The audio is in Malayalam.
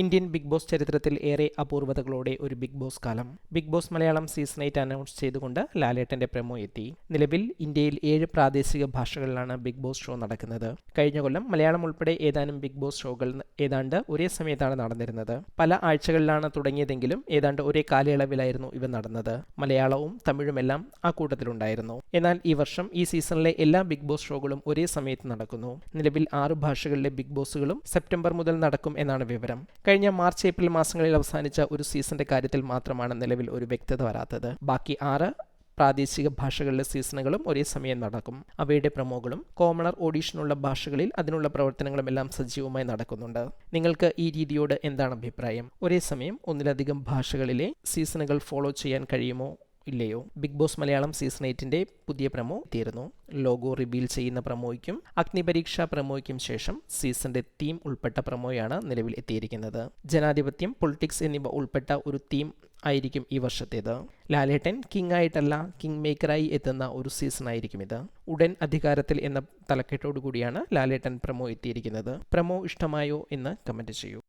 ഇന്ത്യൻ ബിഗ് ബോസ് ചരിത്രത്തിൽ ഏറെ അപൂർവതകളോടെ ഒരു ബിഗ് ബോസ് കാലം. Big boss Malayalam season 8 announce ചെയ്തുകൊണ്ട് ലാലേട്ടന്റെ പ്രമോ എത്തി. നിലവിൽ ഇന്ത്യയിൽ 7 പ്രാദേശിക ഭാഷകളിലാണ് ബിഗ് ബോസ് ഷോ നടക്കുന്നത്. കഴിഞ്ഞ കൊല്ലം മലയാളം ഉൾപ്പെടെ ഏതാനും ബിഗ് ബോസ് ഷോകൾ ഏതാണ്ട് ഒരേ സമയത്താണ് നടന്നിരുന്നത്. പല ആഴ്ചകളിലാണ് തുടങ്ങിയതെങ്കിലും ഏതാണ്ട് ഒരേ കാലയളവിലായിരുന്നു ഇവ നടന്നത്. മലയാളവും തമിഴുമെല്ലാം ആ കൂട്ടത്തിലുണ്ടായിരുന്നു. എന്നാൽ ഈ വർഷം ഈ സീസണിലെ എല്ലാ ബിഗ് ബോസ് ഷോകളും ഒരേ സമയത്ത് നടക്കുന്നു. നിലവിൽ 6 ഭാഷകളിലെ ബിഗ് ബോസുകളും സെപ്റ്റംബർ മുതൽ നടക്കും എന്നാണ് വിവരം. കഴിഞ്ഞ മാർച്ച് ഏപ്രിൽ മാസങ്ങളിൽ അവസാനിച്ച ഒരു സീസണിന്റെ കാര്യത്തിൽ മാത്രമാണ് നിലവിൽ ഒരു വ്യക്തത വരാത്തത്. ബാക്കി 6 പ്രാദേശിക ഭാഷകളിലെ സീസണുകളും ഒരേ സമയം നടക്കും. അവയുടെ പ്രമോകളും കോമണർ ഓഡീഷനുള്ള ഭാഷകളിൽ അതിനുള്ള പ്രവർത്തനങ്ങളും എല്ലാം സജീവമായി നടക്കുന്നുണ്ട്. നിങ്ങൾക്ക് ഈ രീതിയോട് എന്താണ് അഭിപ്രായം? ഒരേ സമയം ഒന്നിലധികം ഭാഷകളിലെ സീസണുകൾ ഫോളോ ചെയ്യാൻ കഴിയുമോ ഇല്ലയോ? ബിഗ് ബോസ് മലയാളം സീസൺ 8ന്റെ പുതിയ പ്രമോ എത്തിയിരുന്നു. ലോഗോ റിവീൽ ചെയ്യുന്ന പ്രമോയ്ക്കും അഗ്നിപരീക്ഷ പ്രമോയ്ക്കും ശേഷം സീസണിന്റെ തീം ഉൾപ്പെട്ട പ്രമോയാണ് നിലവിൽ എത്തിയിരിക്കുന്നത്. ജനാധിപത്യം, പൊളിറ്റിക്സ് എന്നിവ ഉൾപ്പെട്ട ഒരു തീം ആയിരിക്കും ഈ വർഷത്തേത്. ലാലേട്ടൻ കിങ് ആയിട്ടല്ല കിങ് മേക്കറായി എത്തുന്ന ഒരു സീസൺ ആയിരിക്കും ഇത്. ഉടൻ അധികാരത്തിൽ എന്ന തലക്കെട്ടോടു കൂടിയാണ് ലാലേട്ടൻ പ്രമോ എത്തിയിരിക്കുന്നത്. പ്രമോ ഇഷ്ടമായോ എന്ന് കമന്റ് ചെയ്യൂ.